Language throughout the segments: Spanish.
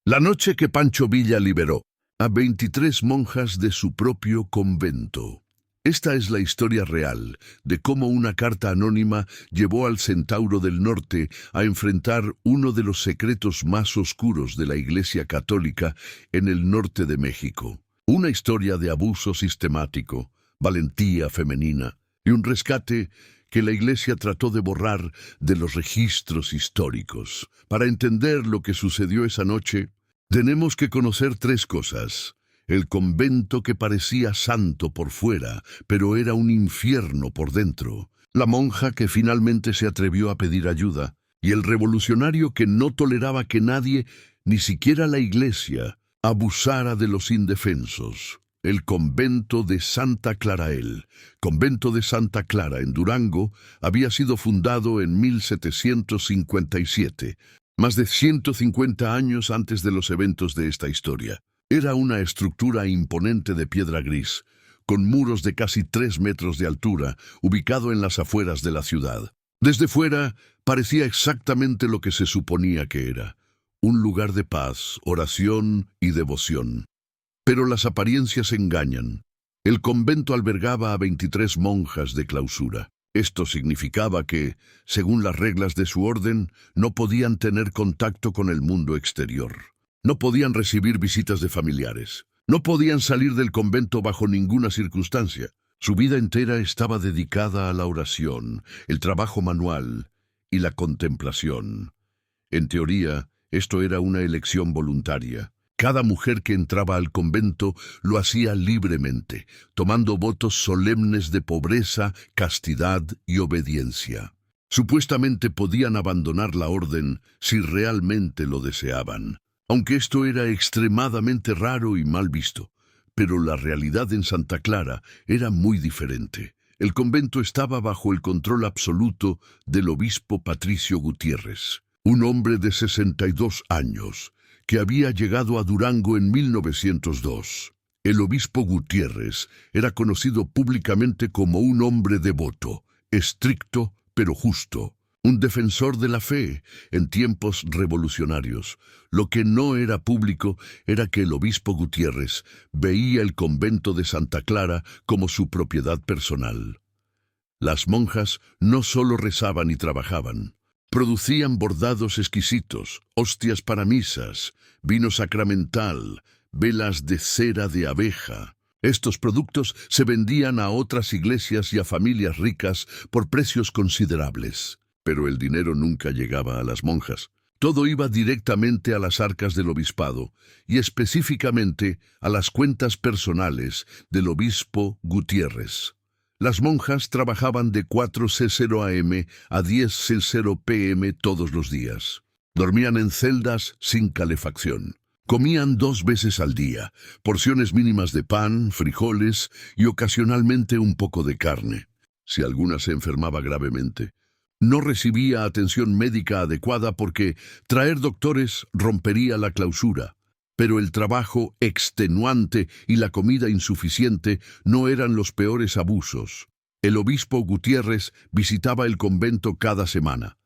La noche que Pancho Villa liberó a 23 monjas de su propio convento. Esta es la historia real de cómo una carta anónima llevó al Centauro del Norte a enfrentar uno de los secretos más oscuros de la Iglesia Católica en el norte de México. Una historia de abuso sistemático, valentía femenina y un rescate que la Iglesia trató de borrar de los registros históricos. Para entender lo que sucedió esa noche, tenemos que conocer tres cosas. El convento que parecía santo por fuera, pero era un infierno por dentro. La monja que finalmente se atrevió a pedir ayuda. Y el revolucionario que no toleraba que nadie, ni siquiera la Iglesia, abusara de los indefensos. El convento de Santa Clarael, convento de Santa Clara en Durango, había sido fundado en 1757, más de 150 años antes de los eventos de esta historia. Era una estructura imponente de piedra gris, con muros de casi 3 metros de altura, ubicado en las afueras de la ciudad. Desde fuera, parecía exactamente lo que se suponía que era: un lugar de paz, oración y devoción. Pero las apariencias engañan. El convento albergaba a 23 monjas de clausura. Esto significaba que, según las reglas de su orden, no podían tener contacto con el mundo exterior. No podían recibir visitas de familiares. No podían salir del convento bajo ninguna circunstancia. Su vida entera estaba dedicada a la oración, el trabajo manual y la contemplación. En teoría, esto era una elección voluntaria. Cada mujer que entraba al convento lo hacía libremente, tomando votos solemnes de pobreza, castidad y obediencia. Supuestamente podían abandonar la orden si realmente lo deseaban, aunque esto era extremadamente raro y mal visto. Pero la realidad en Santa Clara era muy diferente. El convento estaba bajo el control absoluto del obispo Patricio Gutiérrez, un hombre de 62 años, que había llegado a Durango en 1902. El obispo Gutiérrez era conocido públicamente como un hombre devoto, estricto pero justo, un defensor de la fe en tiempos revolucionarios. Lo que no era público era que el obispo Gutiérrez veía el convento de Santa Clara como su propiedad personal. Las monjas no solo rezaban y trabajaban. Producían bordados exquisitos, hostias para misas, vino sacramental, velas de cera de abeja. Estos productos se vendían a otras iglesias y a familias ricas por precios considerables. Pero el dinero nunca llegaba a las monjas. Todo iba directamente a las arcas del obispado y específicamente a las cuentas personales del obispo Gutiérrez. Las monjas trabajaban de 4:00 am a 10:00 pm todos los días. Dormían en celdas sin calefacción. Comían 2 veces al día, porciones mínimas de pan, frijoles y ocasionalmente un poco de carne. Si alguna se enfermaba gravemente, no recibía atención médica adecuada porque traer doctores rompería la clausura. Pero el trabajo extenuante y la comida insuficiente no eran los peores abusos. El obispo Gutiérrez visitaba el convento cada semana,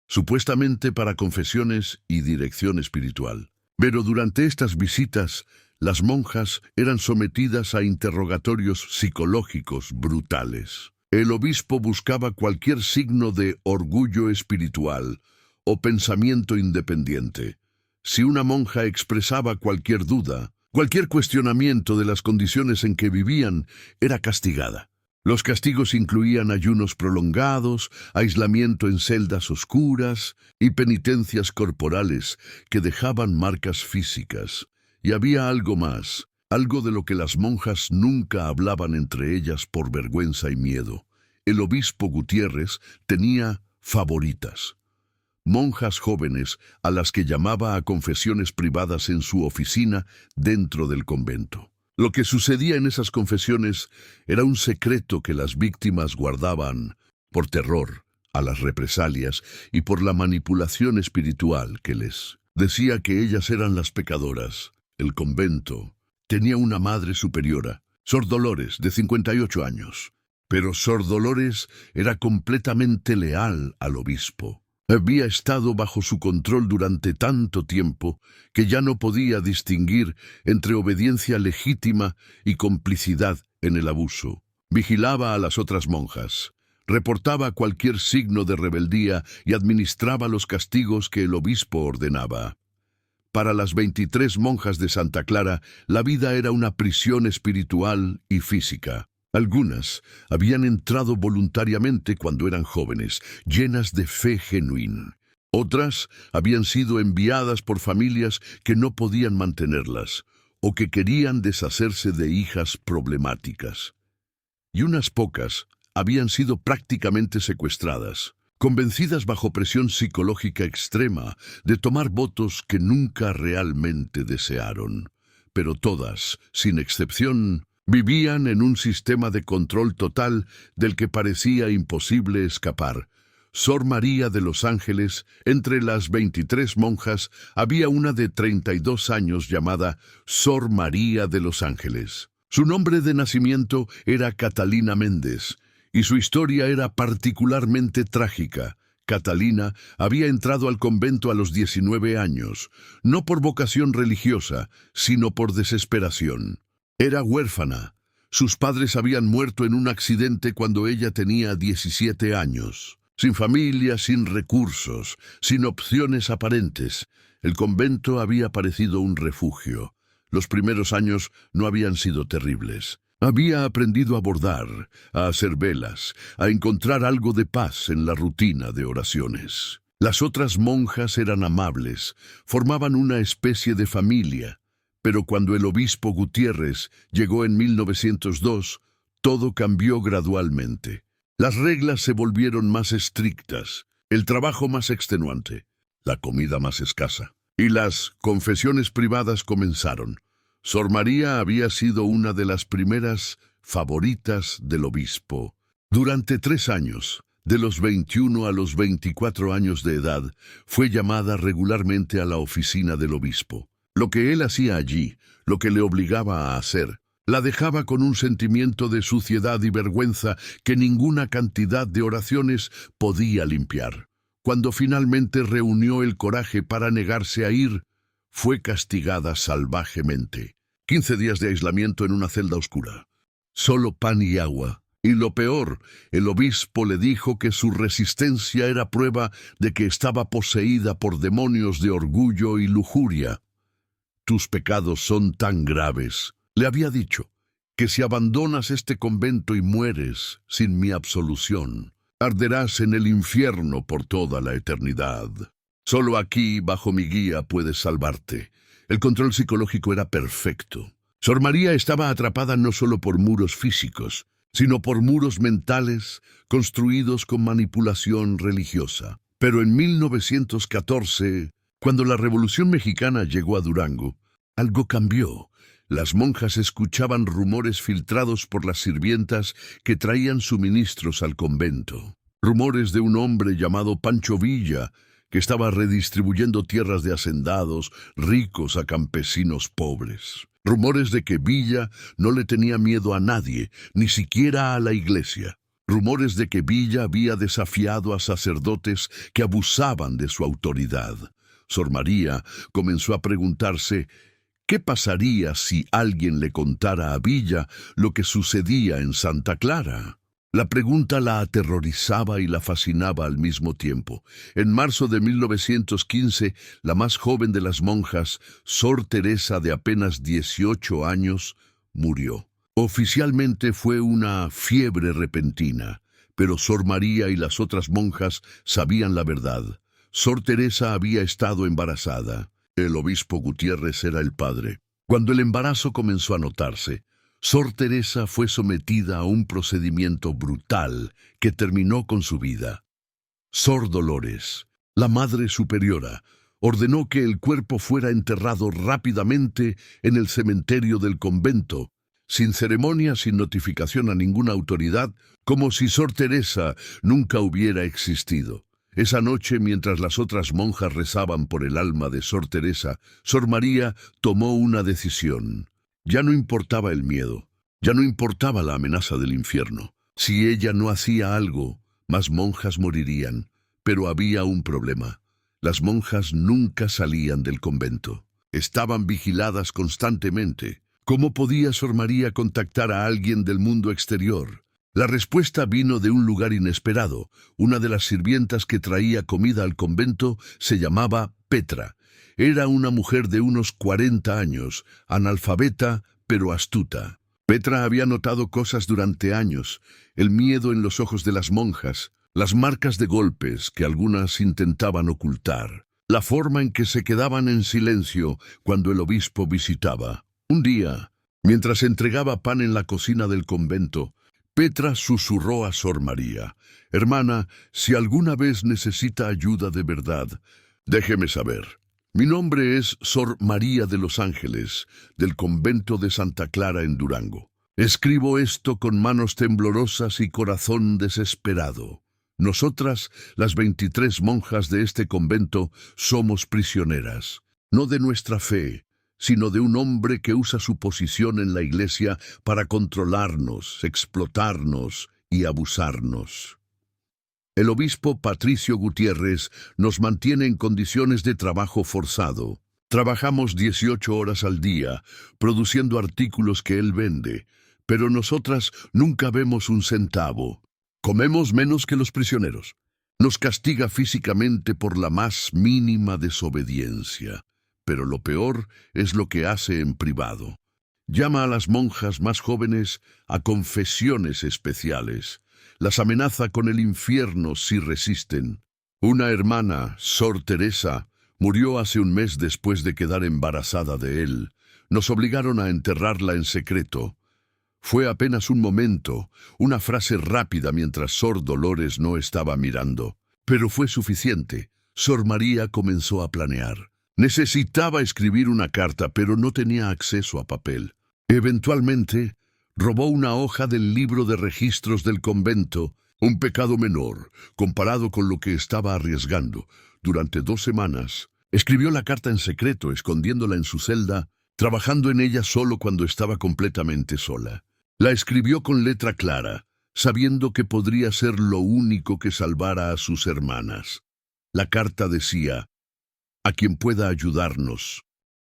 supuestamente para confesiones y dirección espiritual. Pero durante estas visitas, las monjas eran sometidas a interrogatorios psicológicos brutales. El obispo buscaba cualquier signo de orgullo espiritual o pensamiento independiente. Si una monja expresaba cualquier duda, cualquier cuestionamiento de las condiciones en que vivían, era castigada. Los castigos incluían ayunos prolongados, aislamiento en celdas oscuras y penitencias corporales que dejaban marcas físicas. Y había algo más, algo de lo que las monjas nunca hablaban entre ellas por vergüenza y miedo. El obispo Gutiérrez tenía favoritas. Monjas jóvenes a las que llamaba a confesiones privadas en su oficina dentro del convento. Lo que sucedía en esas confesiones era un secreto que las víctimas guardaban por terror a las represalias y por la manipulación espiritual que les decía que ellas eran las pecadoras. El convento tenía una madre superiora, Sor Dolores, de 58 años. Pero Sor Dolores era completamente leal al obispo. Había estado bajo su control durante tanto tiempo que ya no podía distinguir entre obediencia legítima y complicidad en el abuso. Vigilaba a las otras monjas, reportaba cualquier signo de rebeldía y administraba los castigos que el obispo ordenaba. Para las 23 monjas de Santa Clara, la vida era una prisión espiritual y física. Algunas habían entrado voluntariamente cuando eran jóvenes, llenas de fe genuina. Otras habían sido enviadas por familias que no podían mantenerlas o que querían deshacerse de hijas problemáticas. Y unas pocas habían sido prácticamente secuestradas, convencidas bajo presión psicológica extrema de tomar votos que nunca realmente desearon. Pero todas, sin excepción, vivían en un sistema de control total del que parecía imposible escapar. Sor María de los Ángeles, entre las 23 monjas, había una de 32 años llamada Sor María de los Ángeles. Su nombre de nacimiento era Catalina Méndez, y su historia era particularmente trágica. Catalina había entrado al convento a los 19 años, no por vocación religiosa, sino por desesperación. Era huérfana. Sus padres habían muerto en un accidente cuando ella tenía 17 años. Sin familia, sin recursos, sin opciones aparentes, el convento había parecido un refugio. Los primeros años no habían sido terribles. Había aprendido a bordar, a hacer velas, a encontrar algo de paz en la rutina de oraciones. Las otras monjas eran amables, formaban una especie de familia. Pero cuando el obispo Gutiérrez llegó en 1902, todo cambió gradualmente. Las reglas se volvieron más estrictas, el trabajo más extenuante, la comida más escasa, y las confesiones privadas comenzaron. Sor María había sido una de las primeras favoritas del obispo. Durante 3 años, de los 21 a los 24 años de edad, fue llamada regularmente a la oficina del obispo. Lo que él hacía allí, lo que le obligaba a hacer, la dejaba con un sentimiento de suciedad y vergüenza que ninguna cantidad de oraciones podía limpiar. Cuando finalmente reunió el coraje para negarse a ir, fue castigada salvajemente. 15 días de aislamiento en una celda oscura. Solo pan y agua. Y lo peor, el obispo le dijo que su resistencia era prueba de que estaba poseída por demonios de orgullo y lujuria. Tus pecados son tan graves, le había dicho, que si abandonas este convento y mueres sin mi absolución, arderás en el infierno por toda la eternidad. Solo aquí, bajo mi guía, puedes salvarte. El control psicológico era perfecto. Sor María estaba atrapada no solo por muros físicos, sino por muros mentales construidos con manipulación religiosa. Pero en 1914, cuando la Revolución Mexicana llegó a Durango, algo cambió. Las monjas escuchaban rumores filtrados por las sirvientas que traían suministros al convento. Rumores de un hombre llamado Pancho Villa, que estaba redistribuyendo tierras de hacendados ricos a campesinos pobres. Rumores de que Villa no le tenía miedo a nadie, ni siquiera a la iglesia. Rumores de que Villa había desafiado a sacerdotes que abusaban de su autoridad. Sor María comenzó a preguntarse ¿qué pasaría si alguien le contara a Villa lo que sucedía en Santa Clara? La pregunta la aterrorizaba y la fascinaba al mismo tiempo. En marzo de 1915, la más joven de las monjas, Sor Teresa, de apenas 18 años, murió. Oficialmente fue una fiebre repentina, pero Sor María y las otras monjas sabían la verdad. Sor Teresa había estado embarazada. El obispo Gutiérrez era el padre. Cuando el embarazo comenzó a notarse, Sor Teresa fue sometida a un procedimiento brutal que terminó con su vida. Sor Dolores, la Madre Superiora, ordenó que el cuerpo fuera enterrado rápidamente en el cementerio del convento, sin ceremonia, sin notificación a ninguna autoridad, como si Sor Teresa nunca hubiera existido. Esa noche, mientras las otras monjas rezaban por el alma de Sor Teresa, Sor María tomó una decisión. Ya no importaba el miedo, ya no importaba la amenaza del infierno. Si ella no hacía algo, más monjas morirían, Pero había un problema. Las monjas nunca salían del convento. Estaban vigiladas constantemente. ¿Cómo podía Sor María contactar a alguien del mundo exterior? La respuesta vino de un lugar inesperado. Una de las sirvientas que traía comida al convento se llamaba Petra. Era una mujer de unos 40 años, analfabeta pero astuta. Petra había notado cosas durante años: el miedo en los ojos de las monjas, las marcas de golpes que algunas intentaban ocultar, la forma en que se quedaban en silencio cuando el obispo visitaba. Un día, mientras entregaba pan en la cocina del convento, Petra susurró a Sor María: «Hermana, si alguna vez necesita ayuda de verdad, déjeme saber. Mi nombre es Sor María de los Ángeles, del convento de Santa Clara en Durango. Escribo esto con manos temblorosas y corazón desesperado. Nosotras, las 23 monjas de este convento, somos prisioneras, no de nuestra fe, sino de un hombre que usa su posición en la iglesia para controlarnos, explotarnos y abusarnos. El obispo Patricio Gutiérrez nos mantiene en condiciones de trabajo forzado. Trabajamos 18 horas al día, produciendo artículos que él vende, pero nosotras nunca vemos un centavo. Comemos menos que los prisioneros. Nos castiga físicamente por la más mínima desobediencia, pero lo peor es lo que hace en privado. Llama a las monjas más jóvenes a confesiones especiales. Las amenaza con el infierno si resisten. Una hermana, Sor Teresa, murió hace un mes después de quedar embarazada de él. Nos obligaron a enterrarla en secreto. Fue apenas un momento, una frase rápida mientras Sor Dolores no estaba mirando. Pero fue suficiente. Sor María comenzó a planear. Necesitaba escribir una carta, pero no tenía acceso a papel. Eventualmente, robó una hoja del libro de registros del convento, un pecado menor, comparado con lo que estaba arriesgando. Durante 2 semanas, escribió la carta en secreto, escondiéndola en su celda, trabajando en ella solo cuando estaba completamente sola. La escribió con letra clara, sabiendo que podría ser lo único que salvara a sus hermanas. La carta decía: «A quien pueda ayudarnos.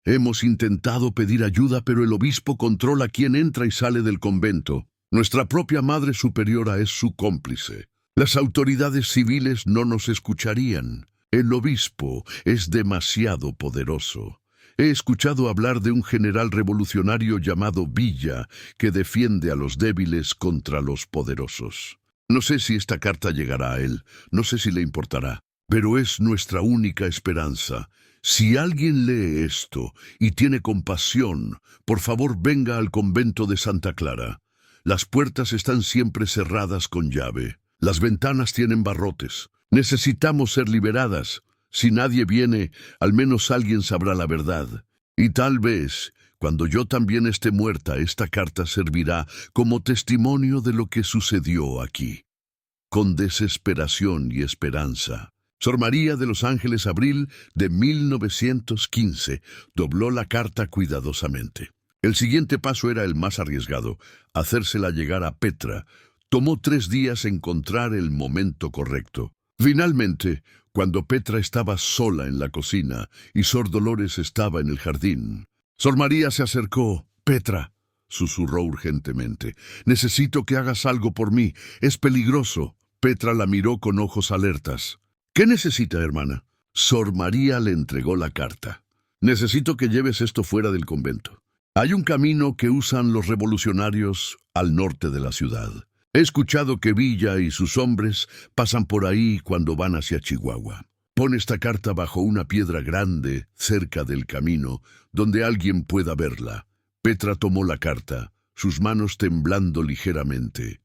Hemos intentado pedir ayuda, pero el obispo controla quién entra y sale del convento. Nuestra propia Madre Superiora es su cómplice. Las autoridades civiles no nos escucharían. El obispo es demasiado poderoso. He escuchado hablar de un general revolucionario llamado Villa que defiende a los débiles contra los poderosos. No sé si esta carta llegará a él, no sé si le importará, pero es nuestra única esperanza. Si alguien lee esto y tiene compasión, por favor venga al convento de Santa Clara. Las puertas están siempre cerradas con llave. Las ventanas tienen barrotes. Necesitamos ser liberadas. Si nadie viene, al menos alguien sabrá la verdad. Y tal vez, cuando yo también esté muerta, esta carta servirá como testimonio de lo que sucedió aquí». Con desesperación y esperanza, Sor María de los Ángeles, abril de 1915, dobló la carta cuidadosamente. El siguiente paso era el más arriesgado: hacérsela llegar a Petra. Tomó 3 días encontrar el momento correcto. Finalmente, cuando Petra estaba sola en la cocina y Sor Dolores estaba en el jardín, Sor María se acercó. «Petra», susurró urgentemente, «necesito que hagas algo por mí. Es peligroso». Petra la miró con ojos alertas. «¿Qué necesita, hermana?» Sor María le entregó la carta. «Necesito que lleves esto fuera del convento. Hay un camino que usan los revolucionarios al norte de la ciudad. He escuchado que Villa y sus hombres pasan por ahí cuando van hacia Chihuahua. Pon esta carta bajo una piedra grande cerca del camino, donde alguien pueda verla». Petra tomó la carta, sus manos temblando ligeramente.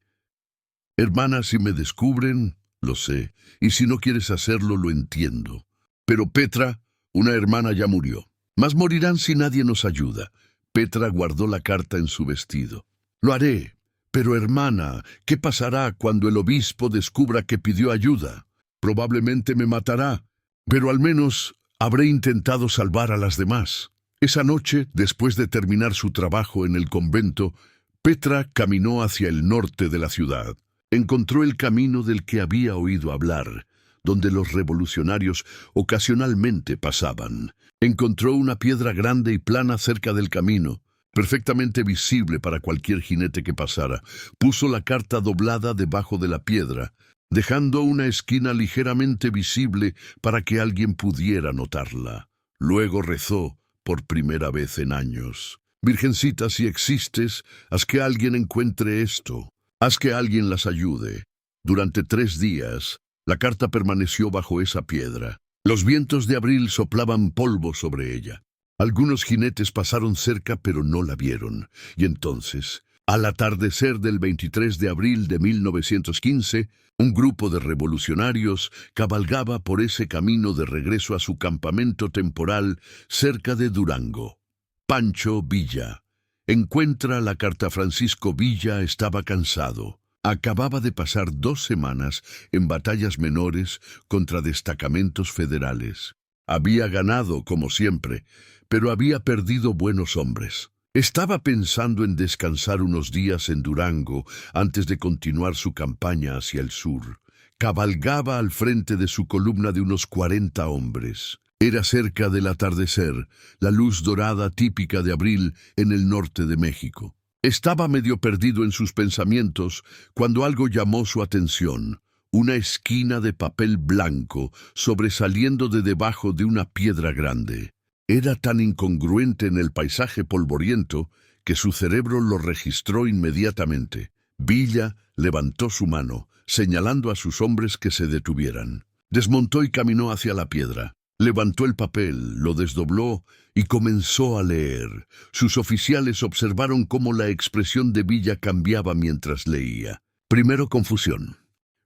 «Hermana, si me descubren, lo sé, y si no quieres hacerlo, lo entiendo. Pero Petra, una hermana, ya murió. Mas morirán si nadie nos ayuda». Petra guardó la carta en su vestido. «Lo haré. Pero, hermana, ¿qué pasará cuando el obispo descubra que pidió ayuda? Probablemente me matará, pero al menos habré intentado salvar a las demás». Esa noche, después de terminar su trabajo en el convento, Petra caminó hacia el norte de la ciudad. Encontró el camino del que había oído hablar, donde los revolucionarios ocasionalmente pasaban. Encontró una piedra grande y plana cerca del camino, perfectamente visible para cualquier jinete que pasara. Puso la carta doblada debajo de la piedra, dejando una esquina ligeramente visible para que alguien pudiera notarla. Luego rezó, por primera vez en años: Virgencita, si existes, haz que alguien encuentre esto. Haz que alguien las ayude. Durante 3 días, la carta permaneció bajo esa piedra. Los vientos de abril soplaban polvo sobre ella. Algunos jinetes pasaron cerca, pero no la vieron. Y entonces, al atardecer del 23 de abril de 1915, un grupo de revolucionarios cabalgaba por ese camino de regreso a su campamento temporal cerca de Durango. Pancho Villa. Encuentra la carta. Francisco Villa estaba cansado. Acababa de pasar 2 semanas en batallas menores contra destacamentos federales. Había ganado, como siempre, pero había perdido buenos hombres. Estaba pensando en descansar unos días en Durango antes de continuar su campaña hacia el sur. Cabalgaba al frente de su columna de unos 40 hombres. Era cerca del atardecer, la luz dorada típica de abril en el norte de México. Estaba medio perdido en sus pensamientos cuando algo llamó su atención: una esquina de papel blanco sobresaliendo de debajo de una piedra grande. Era tan incongruente en el paisaje polvoriento que su cerebro lo registró inmediatamente. Villa levantó su mano, señalando a sus hombres que se detuvieran. Desmontó y caminó hacia la piedra. Levantó el papel, lo desdobló y comenzó a leer. Sus oficiales observaron cómo la expresión de Villa cambiaba mientras leía. Primero confusión,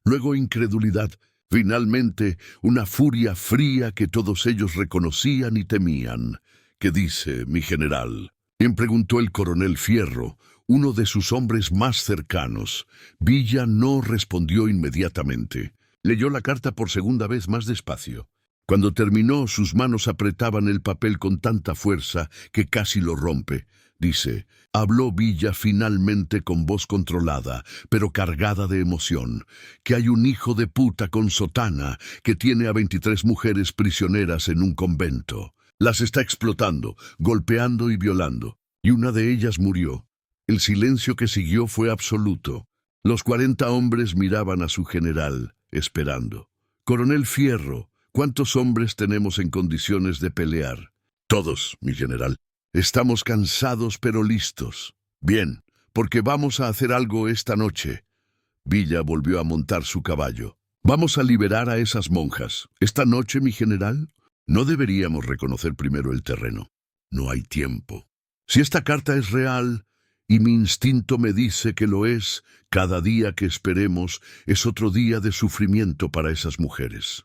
luego incredulidad, finalmente una furia fría que todos ellos reconocían y temían. ¿Qué dice, mi general?, preguntó el coronel Fierro, uno de sus hombres más cercanos. Villa no respondió inmediatamente. Leyó la carta por segunda vez más despacio. Cuando terminó, sus manos apretaban el papel con tanta fuerza que casi lo rompe. Dice: habló Villa finalmente con voz controlada, pero cargada de emoción, que hay un hijo de puta con sotana que tiene a 23 mujeres prisioneras en un convento. Las está explotando, golpeando y violando, y una de ellas murió. El silencio que siguió fue absoluto. Los 40 hombres miraban a su general, esperando. Coronel Fierro, ¿cuántos hombres tenemos en condiciones de pelear? Todos, mi general. Estamos cansados pero listos. Bien, porque vamos a hacer algo esta noche. Villa volvió a montar su caballo. Vamos a liberar a esas monjas. ¿Esta noche, mi general? No deberíamos reconocer primero el terreno. No hay tiempo. Si esta carta es real, y mi instinto me dice que lo es, cada día que esperemos es otro día de sufrimiento para esas mujeres.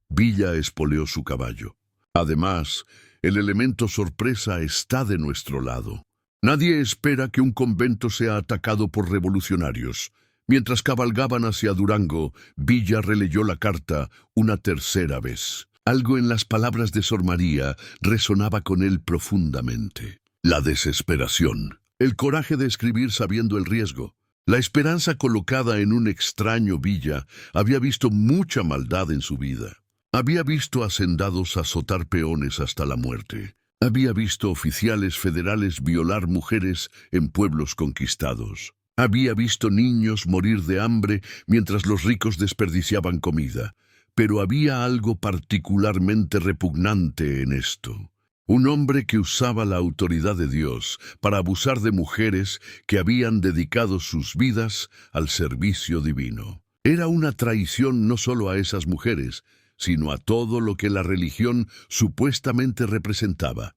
Villa espoleó su caballo. Además, el elemento sorpresa está de nuestro lado. Nadie espera que un convento sea atacado por revolucionarios. Mientras cabalgaban hacia Durango, Villa releyó la carta una tercera vez. Algo en las palabras de Sor María resonaba con él profundamente. La desesperación, el coraje de escribir sabiendo el riesgo, la esperanza colocada en un extraño. Villa había visto mucha maldad en su vida. Había visto hacendados azotar peones hasta la muerte. Había visto oficiales federales violar mujeres en pueblos conquistados. Había visto niños morir de hambre mientras los ricos desperdiciaban comida. Pero había algo particularmente repugnante en esto. Un hombre que usaba la autoridad de Dios para abusar de mujeres que habían dedicado sus vidas al servicio divino. Era una traición no solo a esas mujeres, sino a todo lo que la religión supuestamente representaba.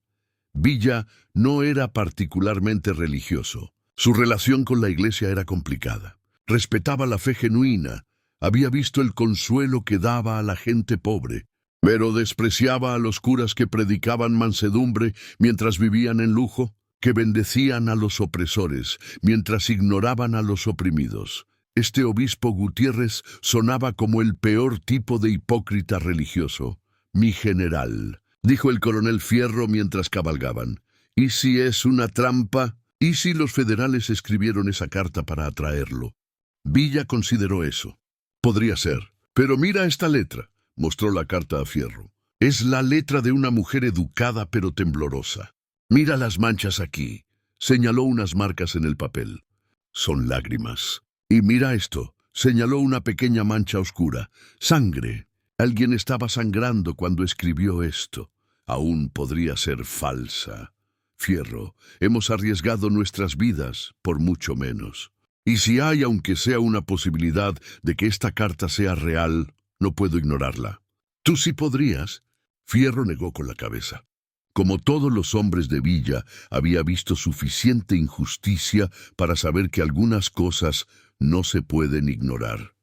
Villa no era particularmente religioso. Su relación con la iglesia era complicada. Respetaba la fe genuina, había visto el consuelo que daba a la gente pobre, pero despreciaba a los curas que predicaban mansedumbre mientras vivían en lujo, que bendecían a los opresores mientras ignoraban a los oprimidos. Este obispo Gutiérrez sonaba como el peor tipo de hipócrita religioso. Mi general, dijo el coronel Fierro mientras cabalgaban, ¿y si es una trampa? ¿Y si los federales escribieron esa carta para atraerlo? Villa consideró eso. Podría ser, Pero mira esta letra, mostró la carta a Fierro. Es la letra de una mujer educada pero temblorosa. Mira las manchas aquí. Señaló unas marcas en el papel. Son lágrimas. Y mira esto. Señaló una pequeña mancha oscura. Sangre. Alguien estaba sangrando cuando escribió esto. Aún podría ser falsa. Fierro, hemos arriesgado nuestras vidas por mucho menos. Y si hay, aunque sea una posibilidad de que esta carta sea real, no puedo ignorarla. ¿Tú sí podrías? Fierro negó con la cabeza. Como todos los hombres de Villa, había visto suficiente injusticia para saber que algunas cosas no se pueden ignorar.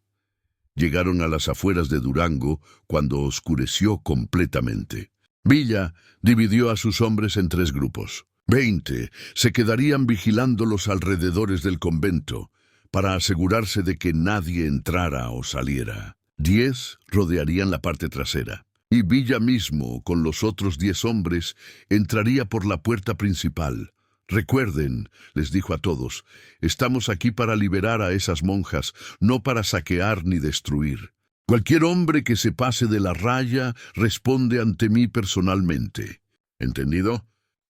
Llegaron a las afueras de Durango cuando oscureció completamente. Villa dividió a sus hombres en 3 grupos. 20 se quedarían vigilando los alrededores del convento para asegurarse de que nadie entrara o saliera. 10 rodearían la parte trasera. Y Villa mismo, con los otros 10 hombres, entraría por la puerta principal. Recuerden, les dijo a todos, estamos aquí para liberar a esas monjas, no para saquear ni destruir. Cualquier hombre que se pase de la raya responde ante mí personalmente. ¿Entendido?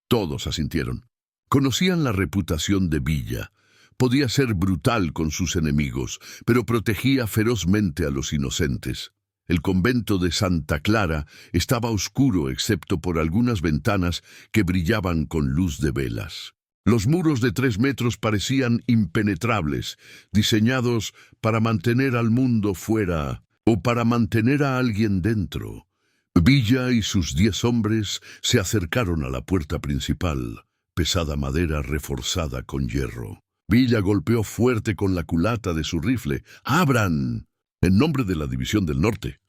Todos asintieron. Conocían la reputación de Villa. Podía ser brutal con sus enemigos, pero protegía ferozmente a los inocentes. El convento de Santa Clara estaba oscuro excepto por algunas ventanas que brillaban con luz de velas. Los muros de 3 metros parecían impenetrables, diseñados para mantener al mundo fuera o para mantener a alguien dentro. Villa y sus 10 hombres se acercaron a la puerta principal, pesada madera reforzada con hierro. Villa golpeó fuerte con la culata de su rifle. ¡Abran! En nombre de la División del Norte.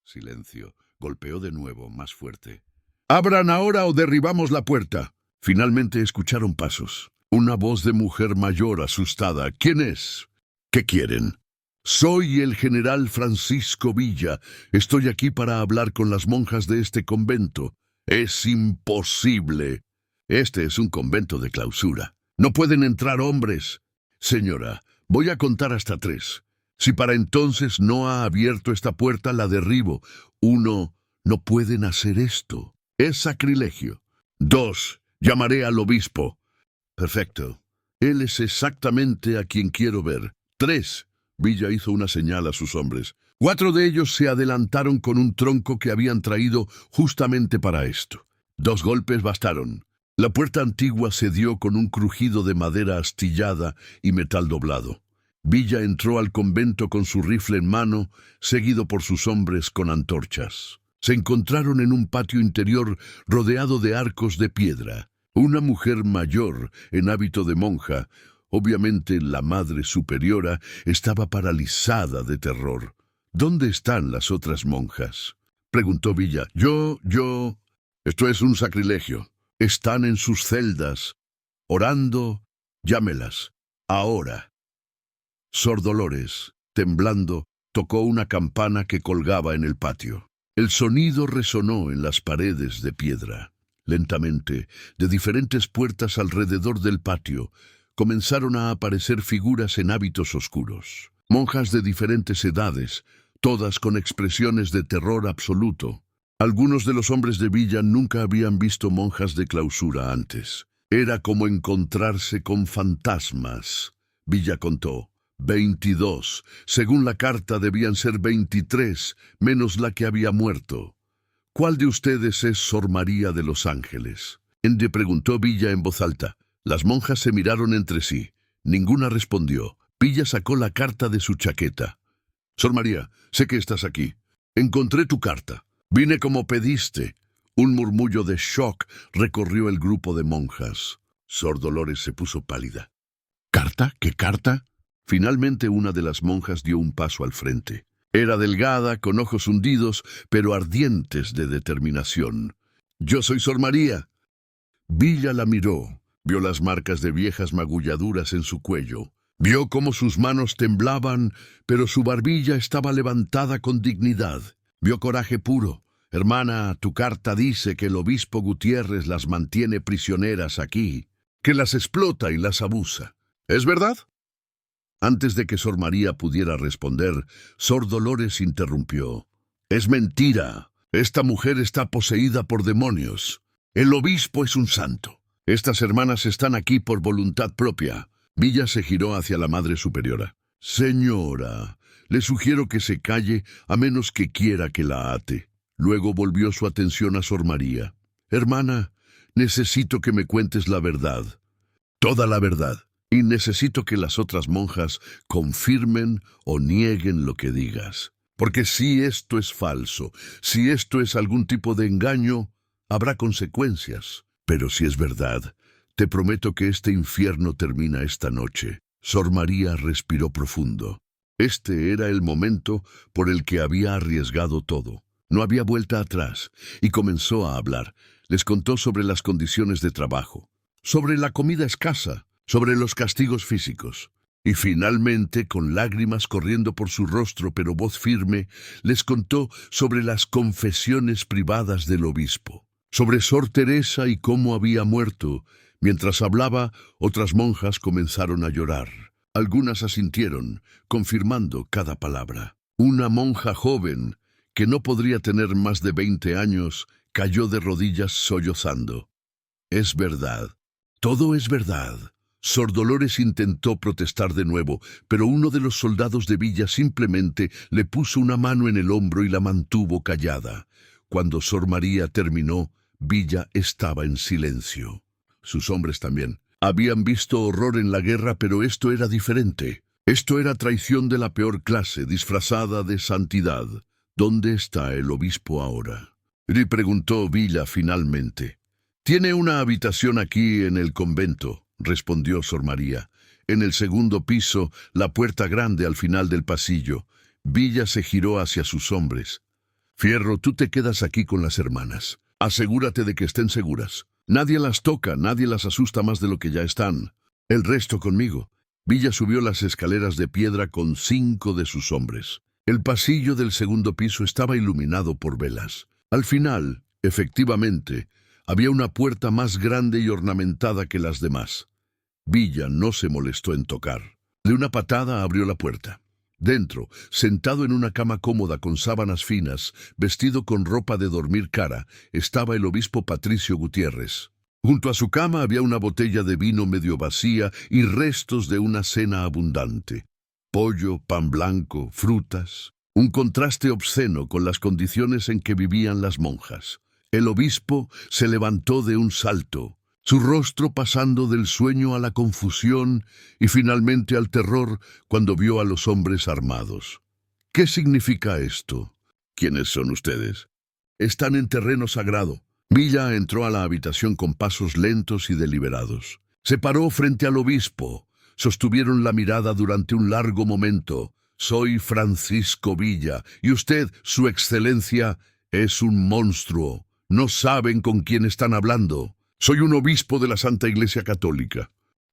Silencio. Golpeó de nuevo, más fuerte. ¡Abran ahora o derribamos la puerta! Finalmente escucharon pasos. Una voz de mujer mayor asustada. ¿Quién es? ¿Qué quieren? Soy el general Francisco Villa. Estoy aquí para hablar con las monjas de este convento. Es imposible. Este es un convento de clausura. No pueden entrar hombres. Señora, voy a contar hasta 3. Si para entonces no ha abierto esta puerta, la derribo. 1, no pueden hacer esto. Es sacrilegio. 2, llamaré al obispo. Perfecto. Él es exactamente a quien quiero ver. 3, Villa hizo una señal a sus hombres. 4 de ellos se adelantaron con un tronco que habían traído justamente para esto. 2 golpes bastaron. La puerta antigua cedió con un crujido de madera astillada y metal doblado. Villa entró al convento con su rifle en mano, seguido por sus hombres con antorchas. Se encontraron en un patio interior rodeado de arcos de piedra. Una mujer mayor, en hábito de monja, obviamente la madre superiora, estaba paralizada de terror. ¿Dónde están las otras monjas?, preguntó Villa. Yo... Esto es un sacrilegio. Están en sus celdas, orando. Llámelas, ahora. Sor Dolores, temblando, tocó una campana que colgaba en el patio. El sonido resonó en las paredes de piedra. Lentamente, de diferentes puertas alrededor del patio, comenzaron a aparecer figuras en hábitos oscuros. Monjas de diferentes edades, todas con expresiones de terror absoluto. Algunos de los hombres de Villa nunca habían visto monjas de clausura antes. Era como encontrarse con fantasmas. Villa contó. 22. Según la carta debían ser 23, menos la que había muerto. ¿Cuál de ustedes es Sor María de los Ángeles? Ende preguntó Villa en voz alta. Las monjas se miraron entre sí. Ninguna respondió. Villa sacó la carta de su chaqueta. Sor María, sé que estás aquí. Encontré tu carta. Vine como pediste. Un murmullo de shock recorrió el grupo de monjas. Sor Dolores se puso pálida. ¿Carta? ¿Qué carta? Finalmente una de las monjas dio un paso al frente. Era delgada, con ojos hundidos, pero ardientes de determinación. Yo soy Sor María. Villa la miró. Vio las marcas de viejas magulladuras en su cuello. Vio cómo sus manos temblaban, pero su barbilla estaba levantada con dignidad. Vio coraje puro. Hermana, tu carta dice que el obispo Gutiérrez las mantiene prisioneras aquí, que las explota y las abusa. ¿Es verdad? Antes de que Sor María pudiera responder, Sor Dolores interrumpió. «Es mentira. Esta mujer está poseída por demonios. El obispo es un santo. Estas hermanas están aquí por voluntad propia». Villa se giró hacia la Madre Superiora. «Señora, le sugiero que se calle a menos que quiera que la ate». Luego volvió su atención a Sor María. «Hermana, necesito que me cuentes la verdad. Toda la verdad. Y necesito que las otras monjas confirmen o nieguen lo que digas. Porque si esto es falso, si esto es algún tipo de engaño, habrá consecuencias. Pero si es verdad, te prometo que este infierno termina esta noche». Sor María respiró profundo. Este era el momento por el que había arriesgado todo. No había vuelta atrás, y comenzó a hablar. Les contó sobre las condiciones de trabajo, sobre la comida escasa, sobre los castigos físicos. Y finalmente, con lágrimas corriendo por su rostro pero voz firme, les contó sobre las confesiones privadas del obispo, sobre Sor Teresa y cómo había muerto. Mientras hablaba, otras monjas comenzaron a llorar. Algunas asintieron, confirmando cada palabra. Una monja joven, que no podría tener más de 20 años, cayó de rodillas sollozando. «Es verdad. Todo es verdad». Sor Dolores intentó protestar de nuevo, pero uno de los soldados de Villa simplemente le puso una mano en el hombro y la mantuvo callada. Cuando Sor María terminó, Villa estaba en silencio. Sus hombres también. Habían visto horror en la guerra, pero esto era diferente. Esto era traición de la peor clase, disfrazada de santidad. «¿Dónde está el obispo ahora?», le preguntó Villa finalmente. «Tiene una habitación aquí en el convento», respondió Sor María. «En el segundo piso, la puerta grande al final del pasillo». Villa se giró hacia sus hombres. «Fierro, tú te quedas aquí con las hermanas. Asegúrate de que estén seguras. Nadie las toca, nadie las asusta más de lo que ya están. El resto conmigo». Villa subió las escaleras de piedra con 5 de sus hombres. El pasillo del segundo piso estaba iluminado por velas. Al final, efectivamente, había una puerta más grande y ornamentada que las demás. Villa no se molestó en tocar. De una patada abrió la puerta. Dentro, sentado en una cama cómoda con sábanas finas, vestido con ropa de dormir cara, estaba el obispo Patricio Gutiérrez. Junto a su cama había una botella de vino medio vacía y restos de una cena abundante. Pollo, pan blanco, frutas. Un contraste obsceno con las condiciones en que vivían las monjas. El obispo se levantó de un salto, su rostro pasando del sueño a la confusión y finalmente al terror cuando vio a los hombres armados. «¿Qué significa esto? ¿Quiénes son ustedes?» «Están en terreno sagrado». Villa entró a la habitación con pasos lentos y deliberados. Se paró frente al obispo. Sostuvieron la mirada durante un largo momento. «Soy Francisco Villa, y usted, su excelencia, es un monstruo. No saben con quién están hablando. Soy un obispo de la Santa Iglesia Católica.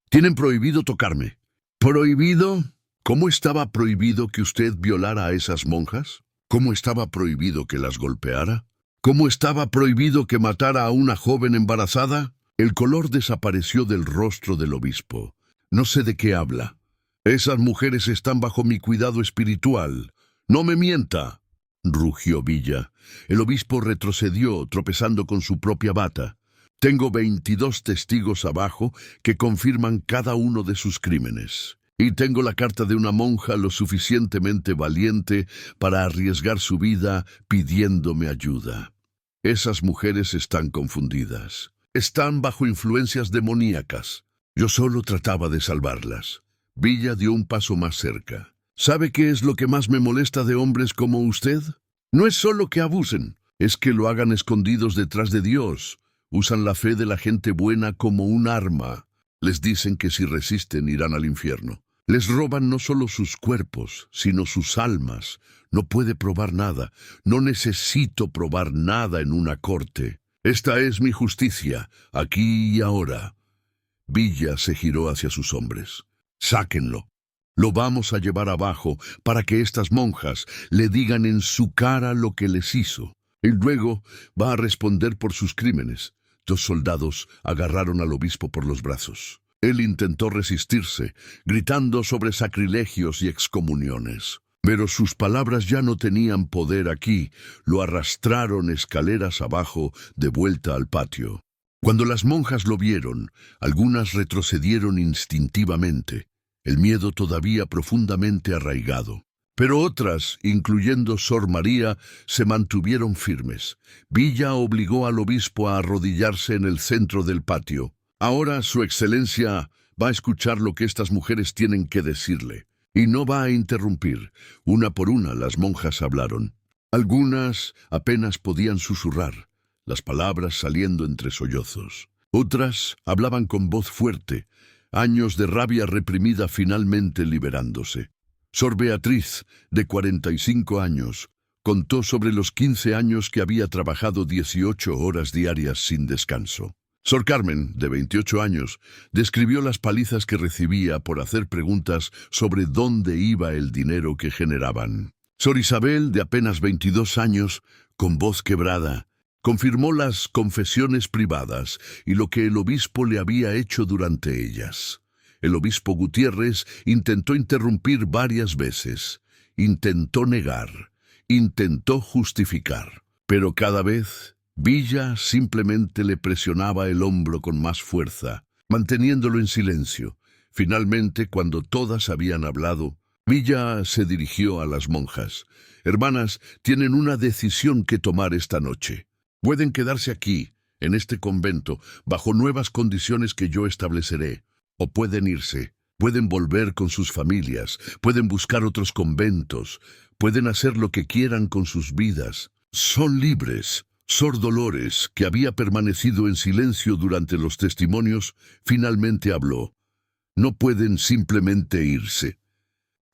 Tienen prohibido tocarme». «¿Prohibido? ¿Cómo estaba prohibido que usted violara a esas monjas? ¿Cómo estaba prohibido que las golpeara? ¿Cómo estaba prohibido que matara a una joven embarazada?» El color desapareció del rostro del obispo. «No sé de qué habla. Esas mujeres están bajo mi cuidado espiritual. No me mienta», rugió Villa. El obispo retrocedió, tropezando con su propia bata. «Tengo 22 testigos abajo que confirman cada uno de sus crímenes. Y tengo la carta de una monja lo suficientemente valiente para arriesgar su vida pidiéndome ayuda. Esas mujeres están confundidas. Están bajo influencias demoníacas. Yo solo trataba de salvarlas». Villa dio un paso más cerca. «¿Sabe qué es lo que más me molesta de hombres como usted? No es solo que abusen, es que lo hagan escondidos detrás de Dios. Usan la fe de la gente buena como un arma. Les dicen que si resisten irán al infierno. Les roban no solo sus cuerpos, sino sus almas. No puede probar nada. No necesito probar nada en una corte. Esta es mi justicia, aquí y ahora». Villa se giró hacia sus hombres. «Sáquenlo. Lo vamos a llevar abajo para que estas monjas le digan en su cara lo que les hizo. Y luego va a responder por sus crímenes». 2 soldados agarraron al obispo por los brazos. Él intentó resistirse, gritando sobre sacrilegios y excomuniones. Pero sus palabras ya no tenían poder aquí, lo arrastraron escaleras abajo de vuelta al patio. Cuando las monjas lo vieron, algunas retrocedieron instintivamente, el miedo todavía profundamente arraigado. Pero otras, incluyendo Sor María, se mantuvieron firmes. Villa obligó al obispo a arrodillarse en el centro del patio. Ahora su excelencia va a escuchar lo que estas mujeres tienen que decirle, y no va a interrumpir. Una por una las monjas hablaron. Algunas apenas podían susurrar, las palabras saliendo entre sollozos. Otras hablaban con voz fuerte, años de rabia reprimida finalmente liberándose. Sor Beatriz, de 45 años, contó sobre los 15 años que había trabajado 18 horas diarias sin descanso. Sor Carmen, de 28 años, describió las palizas que recibía por hacer preguntas sobre dónde iba el dinero que generaban. Sor Isabel, de apenas 22 años, con voz quebrada, confirmó las confesiones privadas y lo que el obispo le había hecho durante ellas. El obispo Gutiérrez intentó interrumpir varias veces, intentó negar, intentó justificar, pero cada vez Villa simplemente le presionaba el hombro con más fuerza, manteniéndolo en silencio. Finalmente, cuando todas habían hablado, Villa se dirigió a las monjas. Hermanas, tienen una decisión que tomar esta noche. Pueden quedarse aquí, en este convento, bajo nuevas condiciones que yo estableceré. O pueden irse, pueden volver con sus familias, pueden buscar otros conventos, pueden hacer lo que quieran con sus vidas. Son libres. Sor Dolores, que había permanecido en silencio durante los testimonios, finalmente habló. No pueden simplemente irse.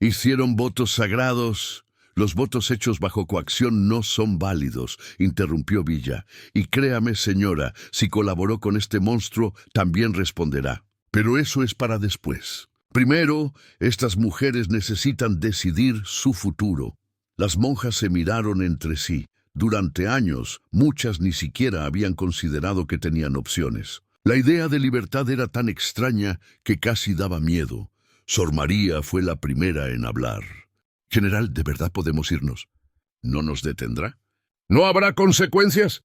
Hicieron votos sagrados. Los votos hechos bajo coacción no son válidos, interrumpió Villa. Y créame, señora, si colaboró con este monstruo, también responderá. Pero eso es para después. Primero, estas mujeres necesitan decidir su futuro. Las monjas se miraron entre sí. Durante años, muchas ni siquiera habían considerado que tenían opciones. La idea de libertad era tan extraña que casi daba miedo. Sor María fue la primera en hablar. General, ¿de verdad podemos irnos? ¿No nos detendrá? ¿No habrá consecuencias?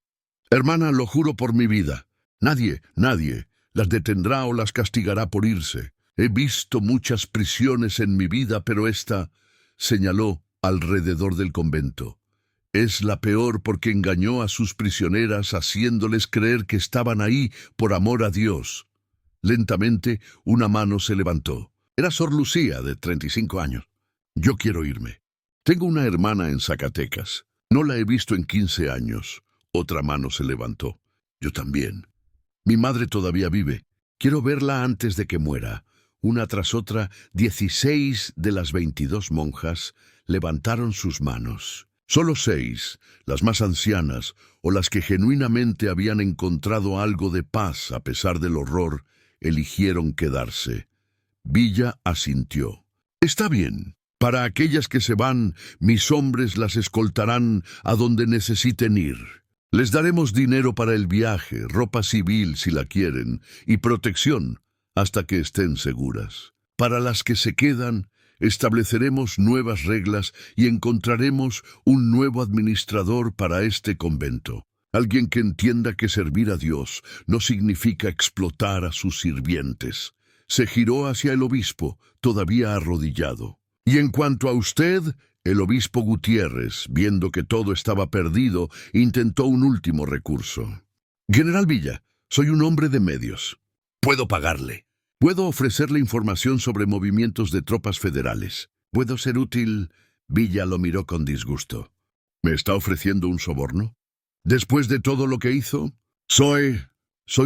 Hermana, lo juro por mi vida. Nadie las detendrá o las castigará por irse. He visto muchas prisiones en mi vida, pero esta, señaló alrededor del convento. Es la peor porque engañó a sus prisioneras haciéndoles creer que estaban ahí por amor a Dios. Lentamente, una mano se levantó. Era Sor Lucía, de 35 años. Yo quiero irme. Tengo una hermana en Zacatecas. No la he visto en 15 años. Otra mano se levantó. Yo también. Mi madre todavía vive. Quiero verla antes de que muera. Una tras otra, 16 de las 22 monjas levantaron sus manos. Solo 6, las más ancianas, o las que genuinamente habían encontrado algo de paz a pesar del horror, eligieron quedarse. Villa asintió. Está bien. Para aquellas que se van, mis hombres las escoltarán a donde necesiten ir. Les daremos dinero para el viaje, ropa civil si la quieren, y protección hasta que estén seguras. Para las que se quedan, estableceremos nuevas reglas y encontraremos un nuevo administrador para este convento. Alguien que entienda que servir a Dios no significa explotar a sus sirvientes. Se giró hacia el obispo, todavía arrodillado. Y en cuanto a usted, el obispo Gutiérrez, viendo que todo estaba perdido, intentó un último recurso. General Villa, soy un hombre de medios. Puedo pagarle. Puedo ofrecerle información sobre movimientos de tropas federales. ¿Puedo ser útil? Villa lo miró con disgusto. ¿Me está ofreciendo un soborno? ¿Después de todo lo que hizo? Soy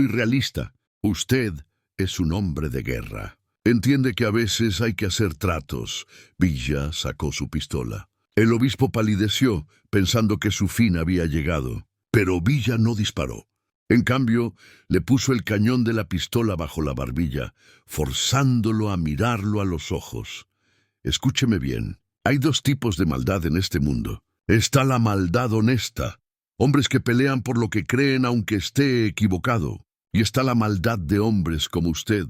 realista. Usted es un hombre de guerra. Entiende que a veces hay que hacer tratos. Villa sacó su pistola. El obispo palideció, pensando que su fin había llegado. Pero Villa no disparó. En cambio, le puso el cañón de la pistola bajo la barbilla, forzándolo a mirarlo a los ojos. Escúcheme bien. Hay 2 tipos de maldad en este mundo. Está la maldad honesta, hombres que pelean por lo que creen aunque esté equivocado. Y está la maldad de hombres como usted,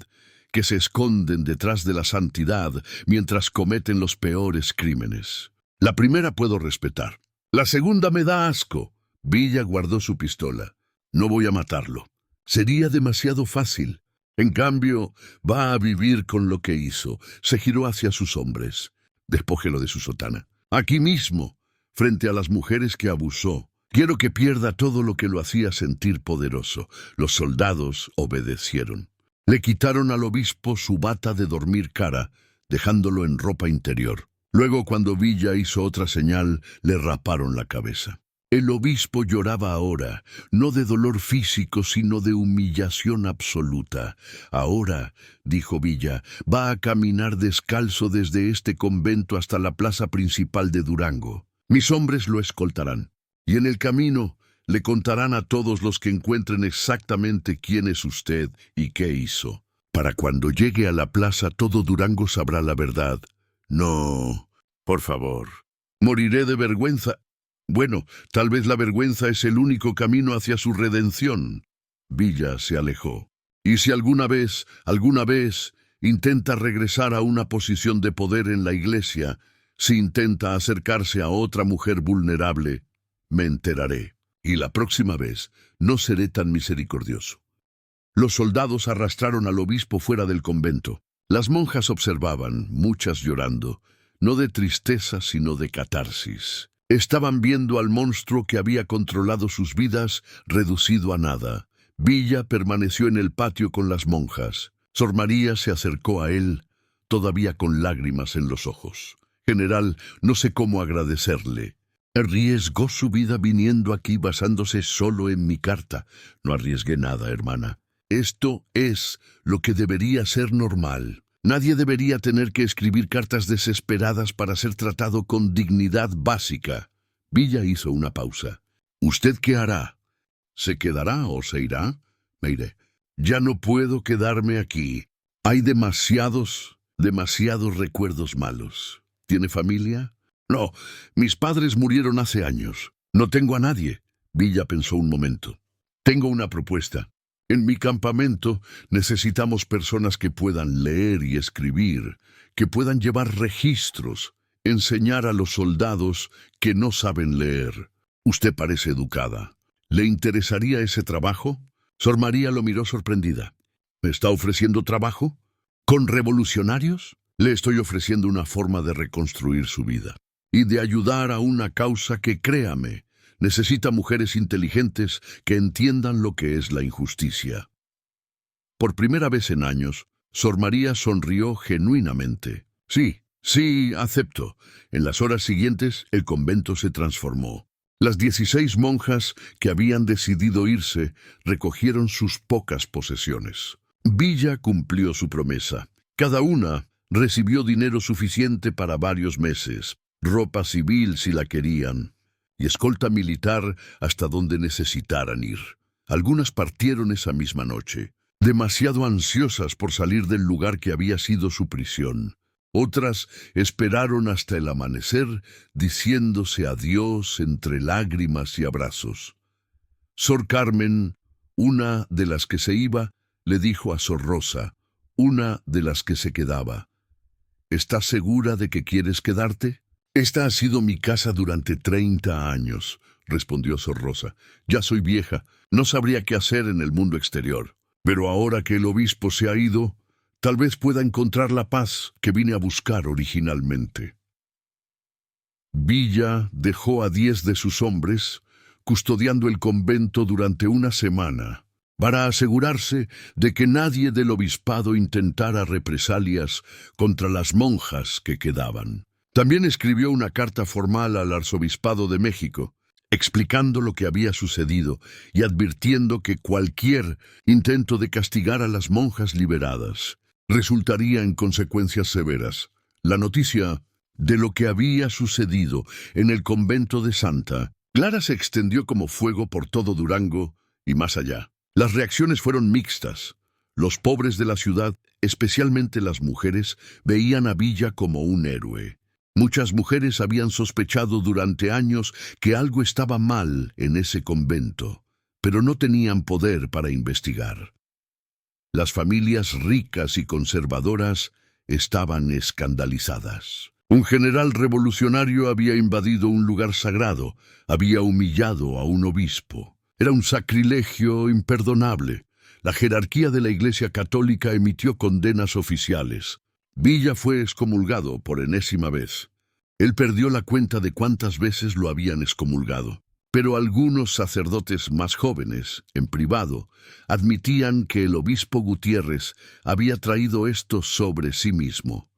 que se esconden detrás de la santidad mientras cometen los peores crímenes. La primera puedo respetar. La segunda me da asco. Villa guardó su pistola. No voy a matarlo. Sería demasiado fácil. En cambio, va a vivir con lo que hizo. Se giró hacia sus hombres. Despójelo de su sotana. Aquí mismo, frente a las mujeres que abusó. Quiero que pierda todo lo que lo hacía sentir poderoso. Los soldados obedecieron. Le quitaron al obispo su bata de dormir cara, dejándolo en ropa interior. Luego, cuando Villa hizo otra señal, le raparon la cabeza. El obispo lloraba ahora, no de dolor físico, sino de humillación absoluta. Ahora, dijo Villa, va a caminar descalzo desde este convento hasta la plaza principal de Durango. Mis hombres lo escoltarán, y en el camino le contarán a todos los que encuentren exactamente quién es usted y qué hizo. Para cuando llegue a la plaza, todo Durango sabrá la verdad. No, por favor, moriré de vergüenza. Bueno, tal vez la vergüenza es el único camino hacia su redención. Villa se alejó. Y si alguna vez, intenta regresar a una posición de poder en la iglesia, si intenta acercarse a otra mujer vulnerable, me enteraré. Y la próxima vez no seré tan misericordioso. Los soldados arrastraron al obispo fuera del convento. Las monjas observaban, muchas llorando, no de tristeza sino de catarsis. Estaban viendo al monstruo que había controlado sus vidas reducido a nada. Villa permaneció en el patio con las monjas. Sor María se acercó a él, todavía con lágrimas en los ojos. General, no sé cómo agradecerle. Arriesgó su vida viniendo aquí basándose solo en mi carta. No arriesgué nada, hermana. Esto es lo que debería ser normal. Nadie debería tener que escribir cartas desesperadas para ser tratado con dignidad básica. Villa hizo una pausa. ¿Usted qué hará? ¿Se quedará o se irá? Me iré. Ya no puedo quedarme aquí. Hay demasiados recuerdos malos. ¿Tiene familia? No, mis padres murieron hace años. No tengo a nadie. Villa pensó un momento. Tengo una propuesta. En mi campamento necesitamos personas que puedan leer y escribir, que puedan llevar registros, enseñar a los soldados que no saben leer. Usted parece educada. ¿Le interesaría ese trabajo? Sor María lo miró sorprendida. ¿Me está ofreciendo trabajo? ¿Con revolucionarios? Le estoy ofreciendo una forma de reconstruir su vida y de ayudar a una causa que, créame, necesita mujeres inteligentes que entiendan lo que es la injusticia. Por primera vez en años, Sor María sonrió genuinamente. Sí, acepto. En las horas siguientes, el convento se transformó. Las 16 monjas que habían decidido irse recogieron sus pocas posesiones. Villa cumplió su promesa. Cada una recibió dinero suficiente para varios meses, ropa civil si la querían, y escolta militar hasta donde necesitaran ir. Algunas partieron esa misma noche, demasiado ansiosas por salir del lugar que había sido su prisión. Otras esperaron hasta el amanecer, diciéndose adiós entre lágrimas y abrazos. Sor Carmen, una de las que se iba, le dijo a Sor Rosa, una de las que se quedaba: ¿estás segura de que quieres quedarte? Esta ha sido mi casa durante 30 años, respondió Sor Rosa. Ya soy vieja, no sabría qué hacer en el mundo exterior. Pero ahora que el obispo se ha ido, tal vez pueda encontrar la paz que vine a buscar originalmente. Villa dejó a 10 de sus hombres custodiando el convento durante una semana, para asegurarse de que nadie del obispado intentara represalias contra las monjas que quedaban. También escribió una carta formal al arzobispado de México, explicando lo que había sucedido y advirtiendo que cualquier intento de castigar a las monjas liberadas resultaría en consecuencias severas. La noticia de lo que había sucedido en el convento de Santa Clara se extendió como fuego por todo Durango y más allá. Las reacciones fueron mixtas. Los pobres de la ciudad, especialmente las mujeres, veían a Villa como un héroe. Muchas mujeres habían sospechado durante años que algo estaba mal en ese convento, pero no tenían poder para investigar. Las familias ricas y conservadoras estaban escandalizadas. Un general revolucionario había invadido un lugar sagrado, había humillado a un obispo. Era un sacrilegio imperdonable. La jerarquía de la Iglesia Católica emitió condenas oficiales. Villa fue excomulgado por enésima vez. Él perdió la cuenta de cuántas veces lo habían excomulgado. Pero algunos sacerdotes más jóvenes, en privado, admitían que el obispo Gutiérrez había traído esto sobre sí mismo.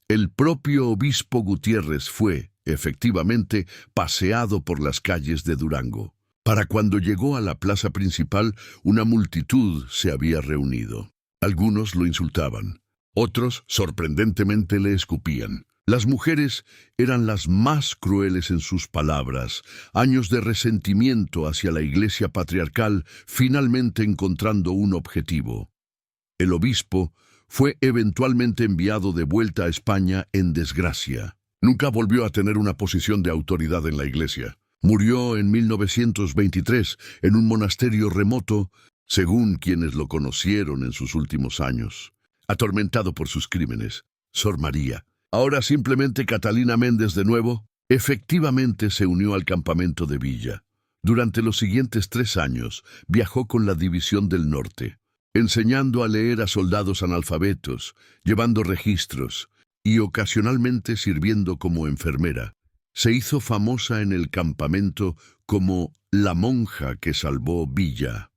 El propio obispo Gutiérrez fue, efectivamente, paseado por las calles de Durango. Para cuando llegó a la plaza principal, una multitud se había reunido. Algunos lo insultaban, otros, sorprendentemente, le escupían. Las mujeres eran las más crueles en sus palabras, años de resentimiento hacia la Iglesia patriarcal, finalmente encontrando un objetivo. El obispo fue eventualmente enviado de vuelta a España en desgracia. Nunca volvió a tener una posición de autoridad en la Iglesia. Murió en 1923 en un monasterio remoto, según quienes lo conocieron en sus últimos años. Atormentado por sus crímenes, Sor María, ahora simplemente Catalina Méndez de nuevo, efectivamente se unió al campamento de Villa. Durante los siguientes 3 años viajó con la División del Norte, enseñando a leer a soldados analfabetos, llevando registros y ocasionalmente sirviendo como enfermera. Se hizo famosa en el campamento como la monja que salvó Villa.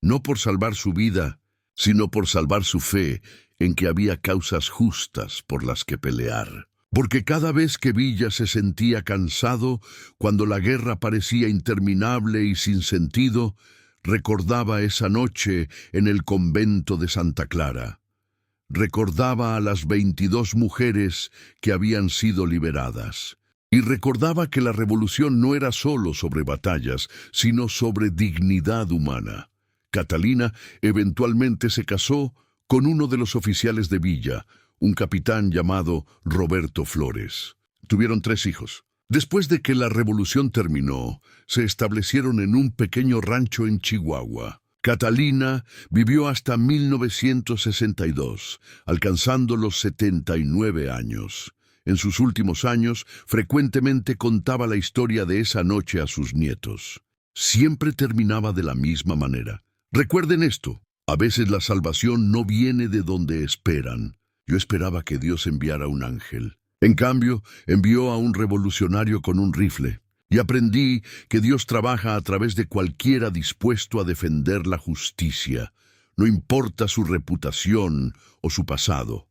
No por salvar su vida, sino por salvar su fe en que había causas justas por las que pelear. Porque cada vez que Villa se sentía cansado, cuando la guerra parecía interminable y sin sentido, recordaba esa noche en el convento de Santa Clara. Recordaba a las 22 mujeres que habían sido liberadas. Y recordaba que la revolución no era solo sobre batallas, sino sobre dignidad humana. Catalina eventualmente se casó con uno de los oficiales de Villa, un capitán llamado Roberto Flores. Tuvieron 3 hijos. Después de que la revolución terminó, se establecieron en un pequeño rancho en Chihuahua. Catalina vivió hasta 1962, alcanzando los 79 años. En sus últimos años, frecuentemente contaba la historia de esa noche a sus nietos. Siempre terminaba de la misma manera. Recuerden esto, a veces la salvación no viene de donde esperan. Yo esperaba que Dios enviara un ángel. En cambio, envió a un revolucionario con un rifle. Y aprendí que Dios trabaja a través de cualquiera dispuesto a defender la justicia, no importa su reputación o su pasado.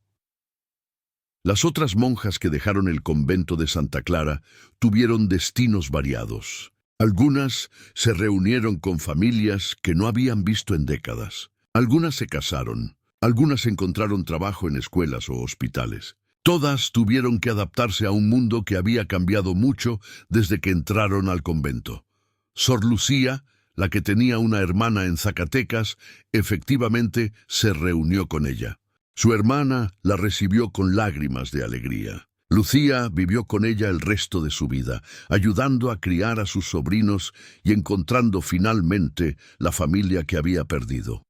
Las otras monjas que dejaron el convento de Santa Clara tuvieron destinos variados. Algunas se reunieron con familias que no habían visto en décadas. Algunas se casaron. Algunas encontraron trabajo en escuelas o hospitales. Todas tuvieron que adaptarse a un mundo que había cambiado mucho desde que entraron al convento. Sor Lucía, la que tenía una hermana en Zacatecas, efectivamente se reunió con ella. Su hermana la recibió con lágrimas de alegría. Lucía vivió con ella el resto de su vida, ayudando a criar a sus sobrinos y encontrando finalmente la familia que había perdido.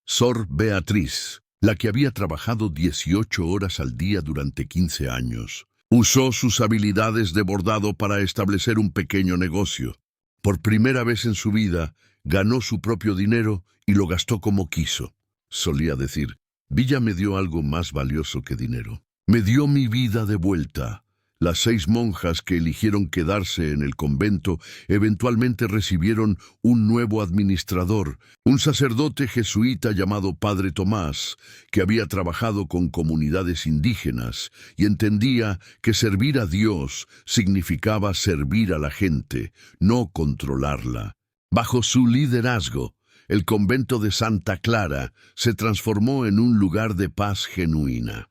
Sor Beatriz, la que había trabajado 18 horas al día durante 15 años, usó sus habilidades de bordado para establecer un pequeño negocio. Por primera vez en su vida, ganó su propio dinero y lo gastó como quiso. Solía decir: Villa me dio algo más valioso que dinero. Me dio mi vida de vuelta. Las 6 monjas que eligieron quedarse en el convento eventualmente recibieron un nuevo administrador, un sacerdote jesuita llamado Padre Tomás, que había trabajado con comunidades indígenas y entendía que servir a Dios significaba servir a la gente, no controlarla. Bajo su liderazgo, el convento de Santa Clara se transformó en un lugar de paz genuina.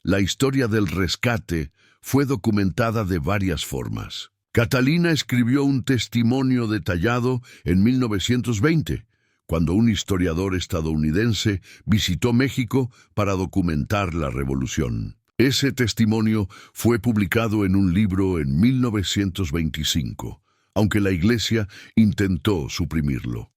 La historia del rescate fue documentada de varias formas. Catalina escribió un testimonio detallado en 1920, cuando un historiador estadounidense visitó México para documentar la revolución. Ese testimonio fue publicado en un libro en 1925, aunque la Iglesia intentó suprimirlo.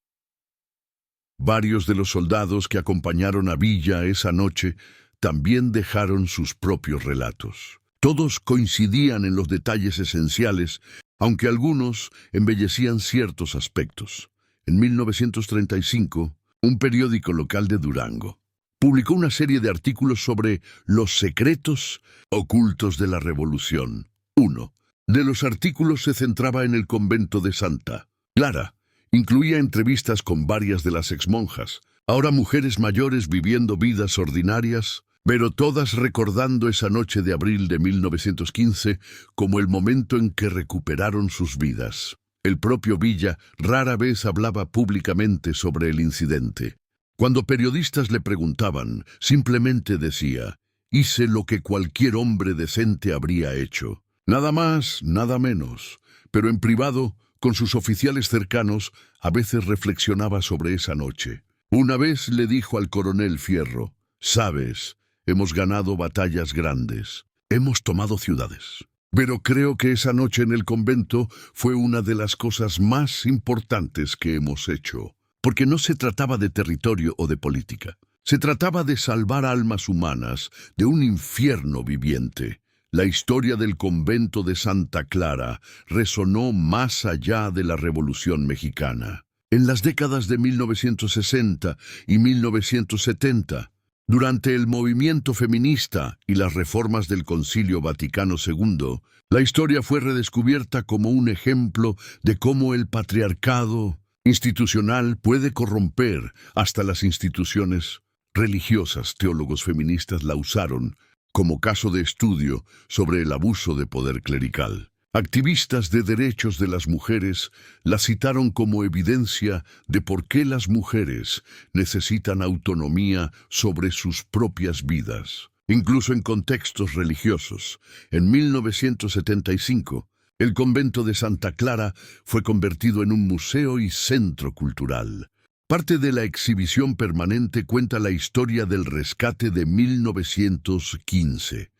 Varios de los soldados que acompañaron a Villa esa noche también dejaron sus propios relatos. Todos coincidían en los detalles esenciales, aunque algunos embellecían ciertos aspectos. En 1935, un periódico local de Durango publicó una serie de artículos sobre los secretos ocultos de la Revolución. Uno de los artículos se centraba en el convento de Santa Clara. Incluía entrevistas con varias de las exmonjas, ahora mujeres mayores viviendo vidas ordinarias, pero todas recordando esa noche de abril de 1915 como el momento en que recuperaron sus vidas. El propio Villa rara vez hablaba públicamente sobre el incidente. Cuando periodistas le preguntaban, simplemente decía: «Hice lo que cualquier hombre decente habría hecho. Nada más, nada menos». Pero en privado, con sus oficiales cercanos, a veces reflexionaba sobre esa noche. Una vez le dijo al coronel Fierro: «Sabes, hemos ganado batallas grandes, hemos tomado ciudades. Pero creo que esa noche en el convento fue una de las cosas más importantes que hemos hecho». Porque no se trataba de territorio o de política. Se trataba de salvar almas humanas de un infierno viviente. La historia del convento de Santa Clara resonó más allá de la Revolución Mexicana. En las décadas de 1960 y 1970, durante el movimiento feminista y las reformas del Concilio Vaticano II, la historia fue redescubierta como un ejemplo de cómo el patriarcado institucional puede corromper hasta las instituciones religiosas. Teólogos feministas la usaron como caso de estudio sobre el abuso de poder clerical. Activistas de derechos de las mujeres la citaron como evidencia de por qué las mujeres necesitan autonomía sobre sus propias vidas. Incluso en contextos religiosos, en 1975, el convento de Santa Clara fue convertido en un museo y centro cultural. Parte de la exhibición permanente cuenta la historia del rescate de 1915.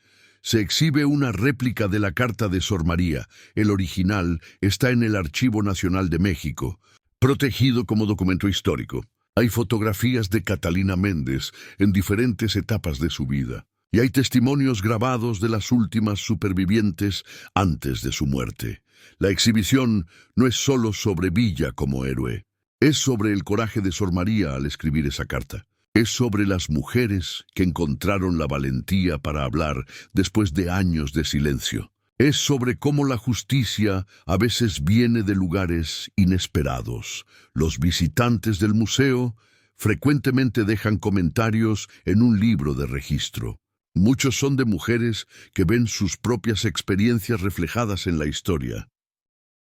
Se exhibe una réplica de la Carta de Sor María. El original está en el Archivo Nacional de México, protegido como documento histórico. Hay fotografías de Catalina Méndez en diferentes etapas de su vida. Y hay testimonios grabados de las últimas supervivientes antes de su muerte. La exhibición no es solo sobre Villa como héroe. Es sobre el coraje de Sor María al escribir esa carta. Es sobre las mujeres que encontraron la valentía para hablar después de años de silencio. Es sobre cómo la justicia a veces viene de lugares inesperados. Los visitantes del museo frecuentemente dejan comentarios en un libro de registro. Muchos son de mujeres que ven sus propias experiencias reflejadas en la historia.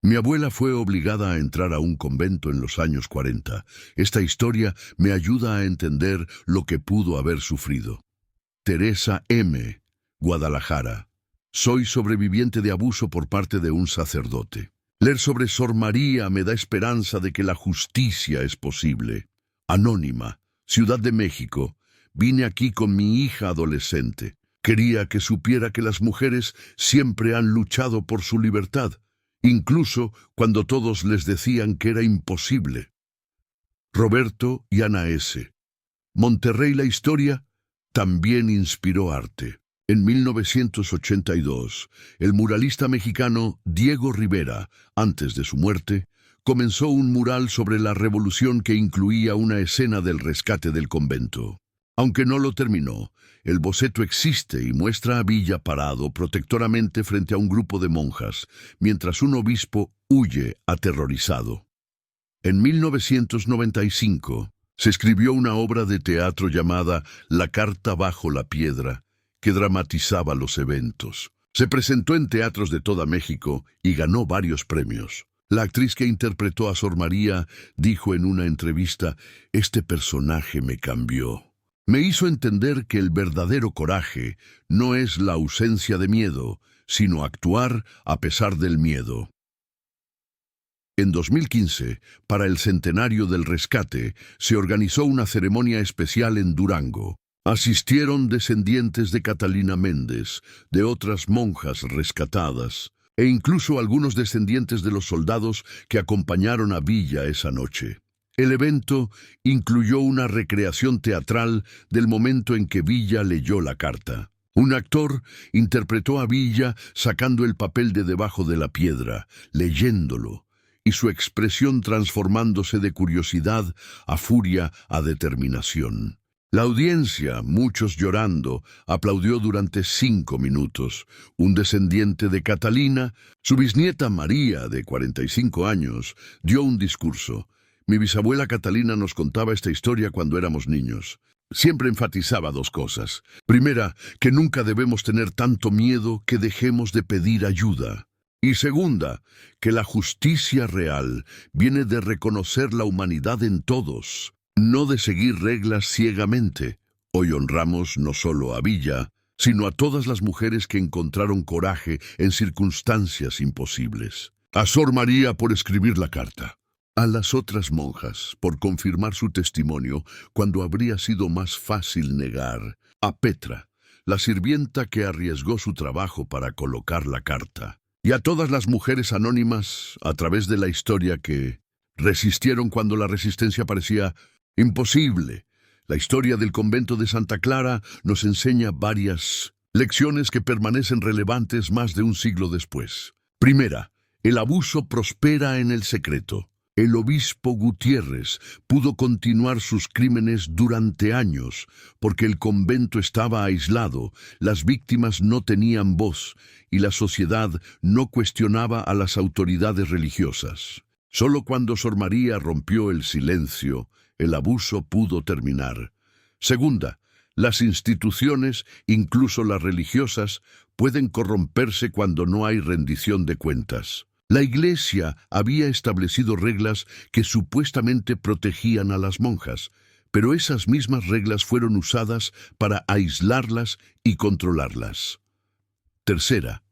Mi abuela fue obligada a entrar a un convento en los años 40. Esta historia me ayuda a entender lo que pudo haber sufrido. Teresa M., Guadalajara. Soy sobreviviente de abuso por parte de un sacerdote. Leer sobre Sor María me da esperanza de que la justicia es posible. Anónima, Ciudad de México. Vine aquí con mi hija adolescente. Quería que supiera que las mujeres siempre han luchado por su libertad, incluso cuando todos les decían que era imposible. Roberto y Ana S. Monterrey. La historia también inspiró arte. En 1982, el muralista mexicano Diego Rivera, antes de su muerte, comenzó un mural sobre la revolución que incluía una escena del rescate del convento. Aunque no lo terminó, el boceto existe y muestra a Villa parado protectoramente frente a un grupo de monjas, mientras un obispo huye aterrorizado. En 1995, se escribió una obra de teatro llamada La carta bajo la piedra, que dramatizaba los eventos. Se presentó en teatros de toda México y ganó varios premios. La actriz que interpretó a Sor María dijo en una entrevista: «Este personaje me cambió. Me hizo entender que el verdadero coraje no es la ausencia de miedo, sino actuar a pesar del miedo». En 2015, para el centenario del rescate, se organizó una ceremonia especial en Durango. Asistieron descendientes de Catalina Méndez, de otras monjas rescatadas, e incluso algunos descendientes de los soldados que acompañaron a Villa esa noche. El evento incluyó una recreación teatral del momento en que Villa leyó la carta. Un actor interpretó a Villa sacando el papel de debajo de la piedra, leyéndolo, y su expresión transformándose de curiosidad a furia a determinación. La audiencia, muchos llorando, aplaudió durante 5 minutos. Un descendiente de Catalina, su bisnieta María, de 45 años, dio un discurso. Mi bisabuela Catalina nos contaba esta historia cuando éramos niños. Siempre enfatizaba 2 cosas. Primera, que nunca debemos tener tanto miedo que dejemos de pedir ayuda. Y segunda, que la justicia real viene de reconocer la humanidad en todos, no de seguir reglas ciegamente. Hoy honramos no solo a Villa, sino a todas las mujeres que encontraron coraje en circunstancias imposibles. A Sor María por escribir la carta. A las otras monjas por confirmar su testimonio cuando habría sido más fácil negar. A Petra, la sirvienta que arriesgó su trabajo para colocar la carta. Y a todas las mujeres anónimas a través de la historia que resistieron cuando la resistencia parecía imposible. La historia del convento de Santa Clara nos enseña varias lecciones que permanecen relevantes más de un siglo después. Primera, el abuso prospera en el secreto. El obispo Gutiérrez pudo continuar sus crímenes durante años porque el convento estaba aislado, las víctimas no tenían voz y la sociedad no cuestionaba a las autoridades religiosas. Solo cuando Sor María rompió el silencio, el abuso pudo terminar. Segunda, las instituciones, incluso las religiosas, pueden corromperse cuando no hay rendición de cuentas. La Iglesia había establecido reglas que supuestamente protegían a las monjas, pero esas mismas reglas fueron usadas para aislarlas y controlarlas. Tercera,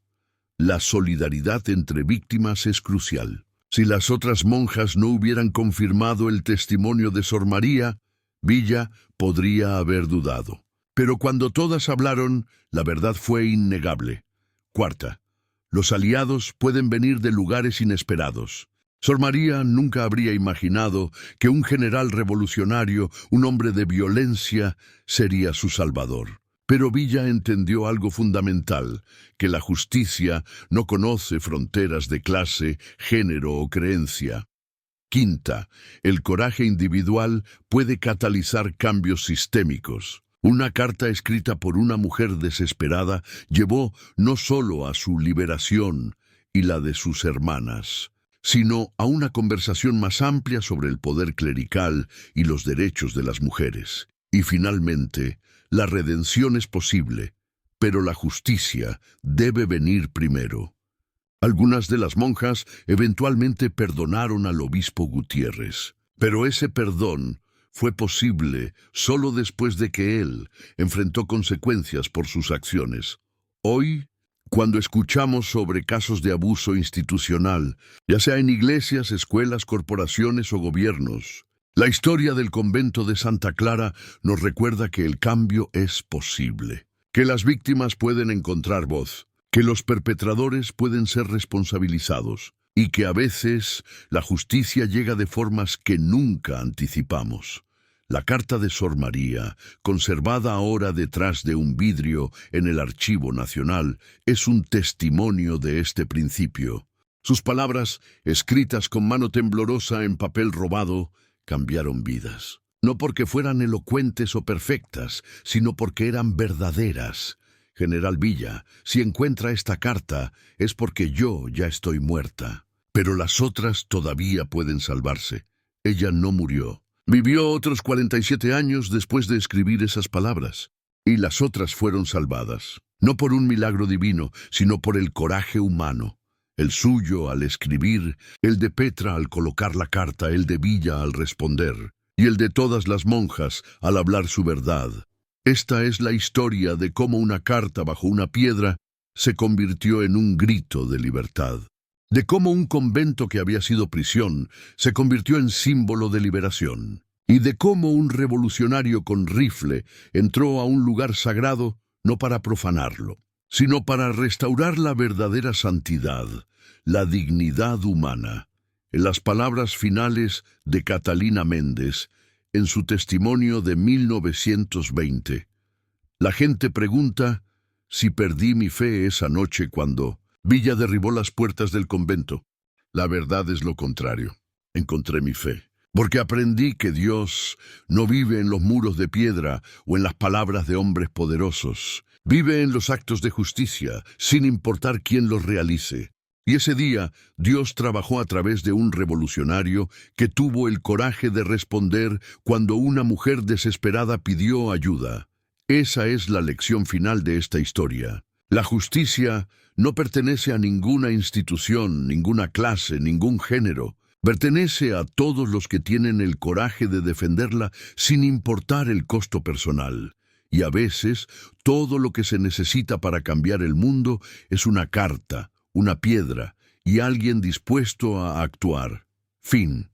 la solidaridad entre víctimas es crucial. Si las otras monjas no hubieran confirmado el testimonio de Sor María, Villa podría haber dudado. Pero cuando todas hablaron, la verdad fue innegable. Cuarta, los aliados pueden venir de lugares inesperados. Sor María nunca habría imaginado que un general revolucionario, un hombre de violencia, sería su salvador. Pero Villa entendió algo fundamental, que la justicia no conoce fronteras de clase, género o creencia. Quinta, el coraje individual puede catalizar cambios sistémicos. Una carta escrita por una mujer desesperada llevó no solo a su liberación y la de sus hermanas, sino a una conversación más amplia sobre el poder clerical y los derechos de las mujeres. Y finalmente, la redención es posible, pero la justicia debe venir primero. Algunas de las monjas eventualmente perdonaron al obispo Gutiérrez, pero ese perdón fue posible solo después de que él enfrentó consecuencias por sus acciones. Hoy, cuando escuchamos sobre casos de abuso institucional, ya sea en iglesias, escuelas, corporaciones o gobiernos, la historia del convento de Santa Clara nos recuerda que el cambio es posible, que las víctimas pueden encontrar voz, que los perpetradores pueden ser responsabilizados y que a veces la justicia llega de formas que nunca anticipamos. La carta de Sor María, conservada ahora detrás de un vidrio en el Archivo Nacional, es un testimonio de este principio. Sus palabras, escritas con mano temblorosa en papel robado, cambiaron vidas. No porque fueran elocuentes o perfectas, sino porque eran verdaderas. General Villa, si encuentra esta carta, es porque yo ya estoy muerta. Pero las otras todavía pueden salvarse. Ella no murió. Vivió otros 47 años después de escribir esas palabras. Y las otras fueron salvadas. No por un milagro divino, sino por el coraje humano. El suyo al escribir, el de Petra al colocar la carta, el de Villa al responder, y el de todas las monjas al hablar su verdad. Esta es la historia de cómo una carta bajo una piedra se convirtió en un grito de libertad. De cómo un convento que había sido prisión se convirtió en símbolo de liberación. Y de cómo un revolucionario con rifle entró a un lugar sagrado no para profanarlo, sino para restaurar la verdadera santidad, la dignidad humana. En las palabras finales de Catalina Méndez, en su testimonio de 1920, la gente pregunta si perdí mi fe esa noche cuando Villa derribó las puertas del convento. La verdad es lo contrario. Encontré mi fe, porque aprendí que Dios no vive en los muros de piedra o en las palabras de hombres poderosos. Vive en los actos de justicia, sin importar quién los realice. Y ese día, Dios trabajó a través de un revolucionario que tuvo el coraje de responder cuando una mujer desesperada pidió ayuda. Esa es la lección final de esta historia. La justicia no pertenece a ninguna institución, ninguna clase, ningún género. Pertenece a todos los que tienen el coraje de defenderla sin importar el costo personal. Y a veces, todo lo que se necesita para cambiar el mundo es una carta, una piedra y alguien dispuesto a actuar. Fin.